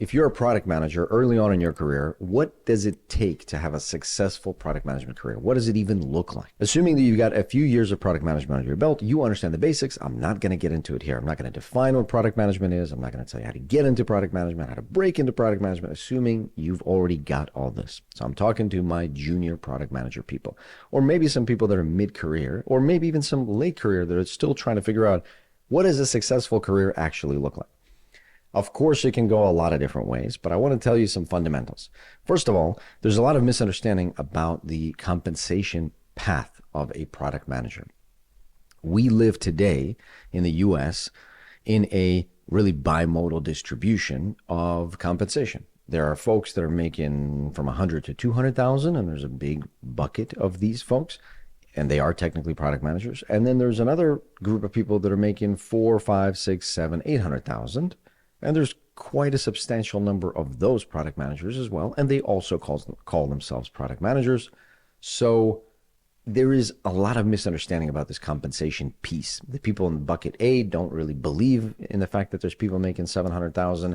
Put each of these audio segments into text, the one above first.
If you're a product manager early on in your career, what does it take to have a successful product management career? What does it even look like? Assuming that you've got a few years of product management under your belt, you understand the basics. I'm not going to get into it here. I'm not going to define what product management is. I'm not going to tell you how to get into product management, how to break into product management, assuming you've already got all this. So I'm talking to my junior product manager people, or maybe some people that are mid-career, or maybe even some late career that are still trying to figure out what does a successful career actually look like. Of course, it can go a lot of different ways, but I want to tell you some fundamentals. First of all, there's a lot of misunderstanding about the compensation path of a product manager. We live today in the US in a really bimodal distribution of compensation. There are folks that are making from 100 to 200,000, and there's a big bucket of these folks, and they are technically product managers. And then there's another group of people that are making 4, 5, 6, 7, 800,000. And there's quite a substantial number of those product managers as well. And they also call themselves product managers. So there is a lot of misunderstanding about this compensation piece. The people in bucket A don't really believe in the fact that there's people making 700,000,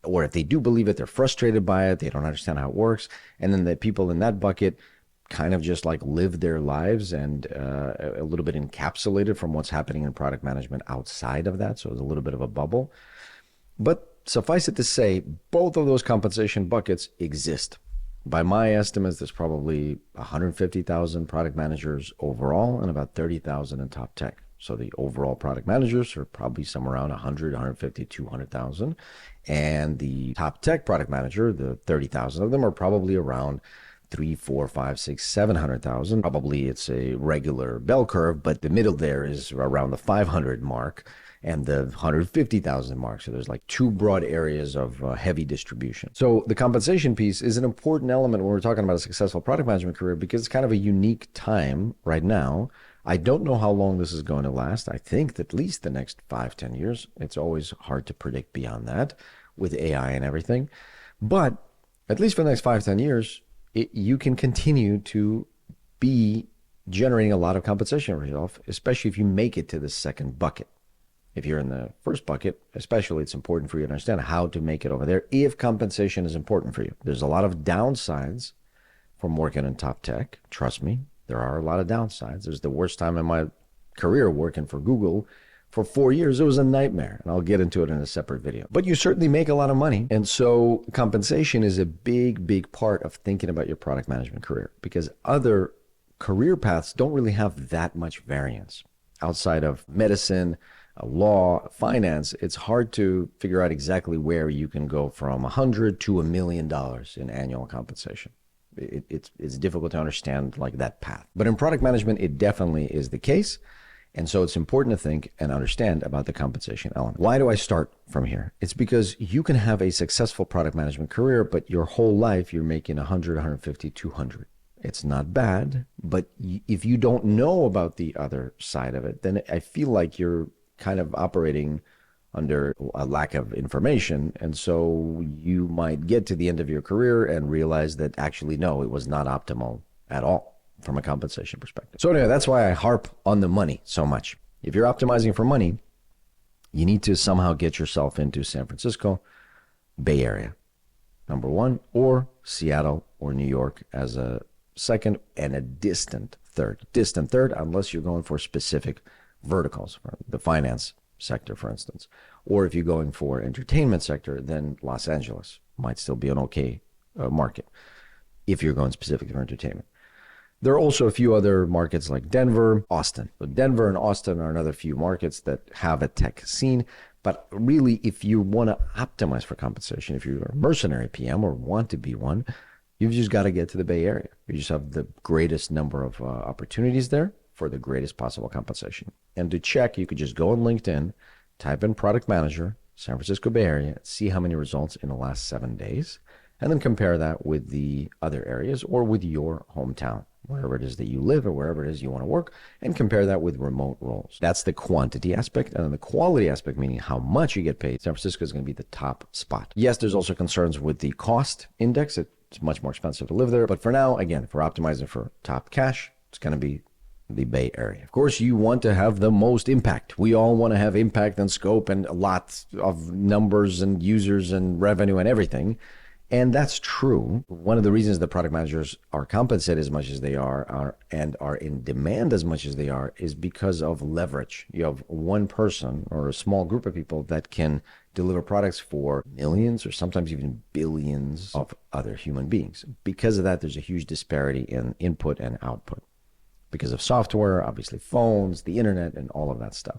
or if they do believe it, they're frustrated by it. They don't understand how it works. And then the people in that bucket kind of just like live their lives and a little bit encapsulated from what's happening in product management outside of that. So it's a little bit of a bubble. But suffice it to say, both of those compensation buckets exist. By my estimates, there's probably 150,000 product managers overall and about 30,000 in top tech. So the overall product managers are probably somewhere around 100, 150, 200,000. And the top tech product manager, the 30,000 of them, are probably around 3, 4, 5, 6, 700,000. Probably it's a regular bell curve, but the middle there is around the 500 mark and the 150,000 mark. So there's like two broad areas of heavy distribution. So the compensation piece is an important element when we're talking about a successful product management career, because it's kind of a unique time right now. I don't know how long this is going to last. I think at least the next 5, 10 years. It's always hard to predict beyond that with AI and everything. But at least for the next 5, 10 years, you can continue to be generating a lot of compensation for yourself, especially if you make it to the second bucket. If you're in the first bucket, especially, it's important for you to understand how to make it over there if compensation is important for you. There's a lot of downsides from working in top tech. Trust me, there are a lot of downsides. There's the worst time in my career working for Google. For 4 years, it was a nightmare, and I'll get into it in a separate video. But you certainly make a lot of money, and so compensation is a big, big part of thinking about your product management career, because other career paths don't really have that much variance. Outside of medicine, law, finance, it's hard to figure out exactly where you can go from 100 to $1 million in annual compensation. It's difficult to understand like that path. But in product management, it definitely is the case. And so it's important to think and understand about the compensation element. Why do I start from here? It's because you can have a successful product management career, but your whole life you're making 100, 150, 200. It's not bad, but if you don't know about the other side of it, then I feel like you're kind of operating under a lack of information. And so you might get to the end of your career and realize that actually, no, it was not optimal at all from a compensation perspective. So anyway, that's why I harp on the money so much. If you're optimizing for money, you need to somehow get yourself into San Francisco, Bay Area, number one, or Seattle or New York as a second and a distant third. Distant third, unless you're going for specific verticals, for the finance sector, for instance. Or if you're going for entertainment sector, then Los Angeles might still be an okay market if you're going specifically for entertainment. There are also a few other markets like Denver, Austin. So Denver and Austin are another few markets that have a tech scene. But really, if you want to optimize for compensation, if you're a mercenary PM or want to be one, you've just got to get to the Bay Area. You just have the greatest number of opportunities there for the greatest possible compensation. And to check, you could just go on LinkedIn, type in product manager, San Francisco Bay Area, see how many results in the last 7 days, and then compare that with the other areas or with your hometown, wherever it is that you live or wherever it is you want to work, and compare that with remote roles. That's the quantity aspect. And then the quality aspect, meaning how much you get paid, San Francisco is going to be the top spot. Yes, there's also concerns with the cost index. It's much more expensive to live there. But for now, again, if we're optimizing for top cash, it's going to be the Bay Area. Of course, you want to have the most impact. We all want to have impact and scope and lots of numbers and users and revenue and everything. And that's true. One of the reasons that product managers are compensated as much as they are and are in demand as much as they are is because of leverage. You have one person or a small group of people that can deliver products for millions or sometimes even billions of other human beings. Because of that, there's a huge disparity in input and output. Because of software, obviously phones, the internet, and all of that stuff.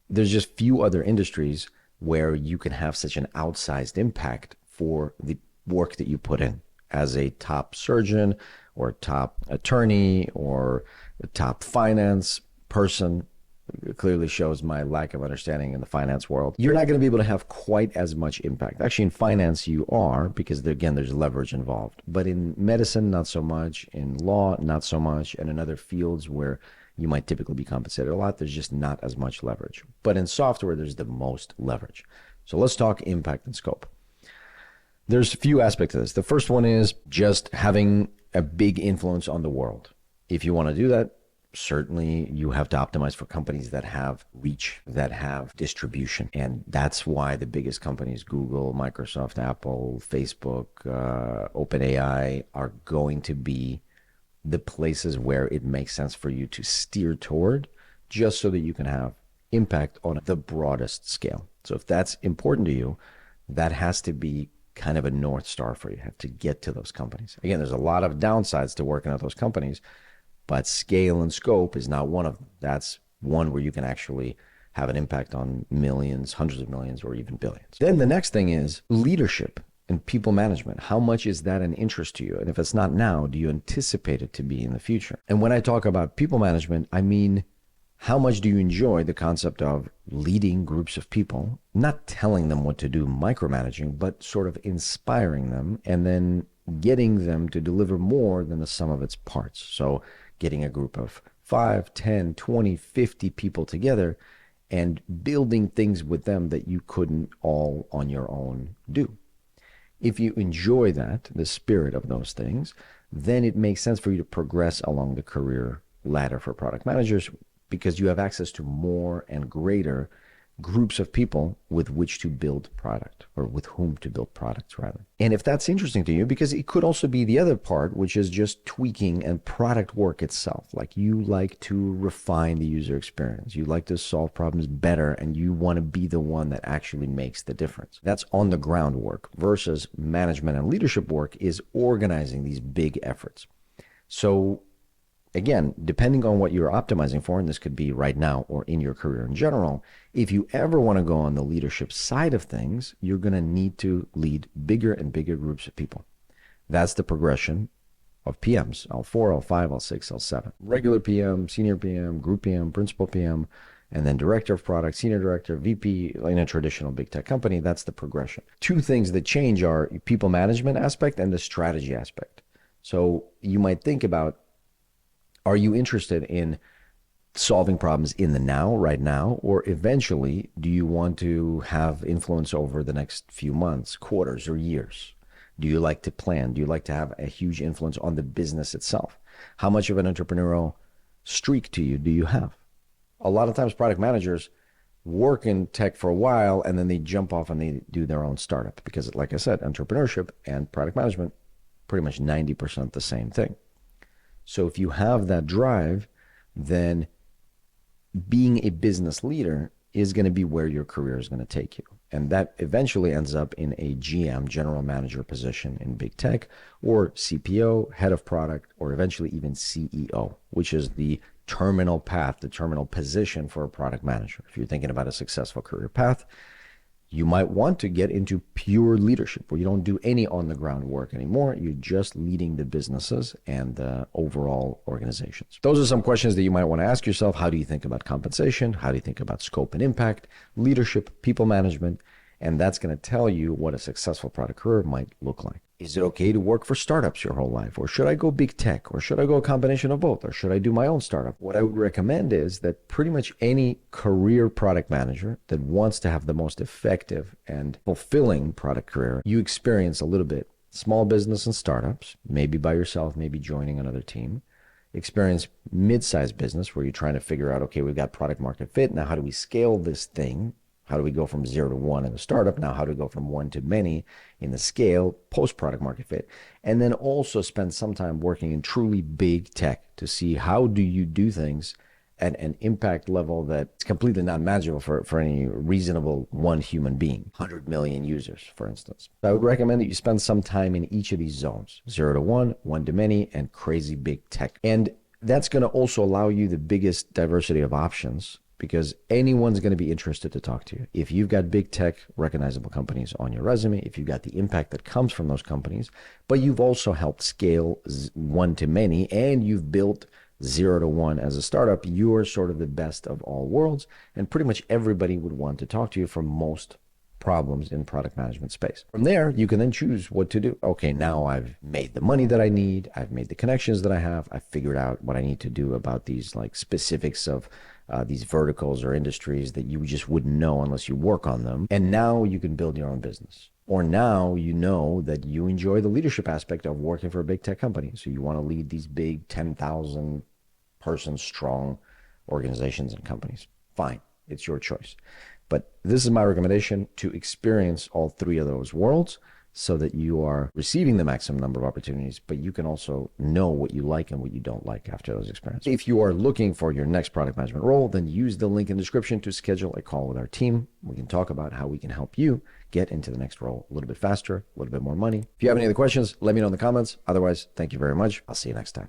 There's just few other industries where you can have such an outsized impact for the work that you put in as a top surgeon or top attorney or a top finance person. It clearly shows my lack of understanding in the finance world. You're not going to be able to have quite as much impact. Actually, in finance, you are, because again, there's leverage involved. But in medicine, not so much. In law, not so much. And in other fields where you might typically be compensated a lot, there's just not as much leverage. But in software, there's the most leverage. So let's talk impact and scope. There's a few aspects of this. The first one is just having a big influence on the world. If you want to do that, certainly you have to optimize for companies that have reach, that have distribution. And that's why the biggest companies, Google, Microsoft, Apple, Facebook, OpenAI, are going to be the places where it makes sense for you to steer toward, just so that you can have impact on the broadest scale. So if that's important to you, that has to be kind of a North Star for you. You have to get to those companies. Again, there's a lot of downsides to working at those companies, but scale and scope is not one of them. That's one where you can actually have an impact on millions, hundreds of millions, or even billions. Then the next thing is leadership and people management. How much is that an interest to you? And if it's not now, do you anticipate it to be in the future? And when I talk about people management, I mean, how much do you enjoy the concept of leading groups of people, not telling them what to do, micromanaging, but sort of inspiring them and then getting them to deliver more than the sum of its parts? So getting a group of 5, 10, 20, 50 people together and building things with them that you couldn't all on your own do. If you enjoy that, the spirit of those things, then it makes sense for you to progress along the career ladder for product managers, because you have access to more and greater groups of people with which to build product, or with whom to build products rather. And if that's interesting to you, because it could also be the other part, which is just tweaking and product work itself. Like you like to refine the user experience. You like to solve problems better, and you want to be the one that actually makes the difference. That's on the ground work, versus management and leadership work is organizing these big efforts. So again, depending on what you're optimizing for, and this could be right now or in your career in general, if you ever want to go on the leadership side of things, you're going to need to lead bigger and bigger groups of people. That's the progression of PMs, L4, L5, L6, L7. Regular PM, senior PM, group PM, principal PM, and then director of product, senior director, VP in a traditional big tech company. That's the progression. Two things that change are people management aspect and the strategy aspect. So you might think about, are you interested in solving problems in the now, right now, or eventually do you want to have influence over the next few months, quarters, or years? Do you like to plan? Do you like to have a huge influence on the business itself? How much of an entrepreneurial streak do you have? A lot of times product managers work in tech for a while and then they jump off and they do their own startup, because like I said, entrepreneurship and product management, pretty much 90% the same thing. So if you have that drive, then being a business leader is going to be where your career is going to take you. And that eventually ends up in a GM, general manager position in big tech, or CPO, head of product, or eventually even CEO, which is the terminal path, the terminal position for a product manager. If you're thinking about a successful career path, you might want to get into pure leadership where you don't do any on-the-ground work anymore. You're just leading the businesses and the overall organizations. Those are some questions that you might want to ask yourself. How do you think about compensation? How do you think about scope and impact, leadership, people management? And that's going to tell you what a successful product career might look like. Is it okay to work for startups your whole life? Or should I go big tech? Or should I go a combination of both? Or should I do my own startup? What I would recommend is that pretty much any career product manager that wants to have the most effective and fulfilling product career, you experience a little bit small business and startups, maybe by yourself, maybe joining another team. experience mid-sized business where you're trying to figure out, okay, we've got product market fit. Now, how do we scale this thing? How do we go from 0 to 1 in the startup? Now, how do we go from 1 to many in the scale post product market fit? And then also spend some time working in truly big tech to see how do you do things at an impact level that's completely not manageable for any reasonable one human being, 100 million users, for instance. So I would recommend that you spend some time in each of these zones, 0 to 1, 1 to many, and crazy big tech. And that's going to also allow you the biggest diversity of options because anyone's going to be interested to talk to you. If you've got big tech, recognizable companies on your resume, if you've got the impact that comes from those companies, but you've also helped scale 1 to many, and you've built 0 to 1 as a startup, you're sort of the best of all worlds. And pretty much everybody would want to talk to you for most problems in product management space. From there, you can then choose what to do. Okay, now I've made the money that I need. I've made the connections that I have. I've figured out what I need to do about these like specifics of these verticals or industries that you just wouldn't know unless you work on them. And now you can build your own business. Or now you know that you enjoy the leadership aspect of working for a big tech company. So you want to lead these big 10,000 person strong organizations and companies. Fine, it's your choice. But this is my recommendation to experience all three of those worlds so that you are receiving the maximum number of opportunities, but you can also know what you like and what you don't like after those experiences. If you are looking for your next product management role, then use the link in the description to schedule a call with our team. We can talk about how we can help you get into the next role a little bit faster, a little bit more money. If you have any other questions, let me know in the comments. Otherwise, thank you very much. I'll see you next time.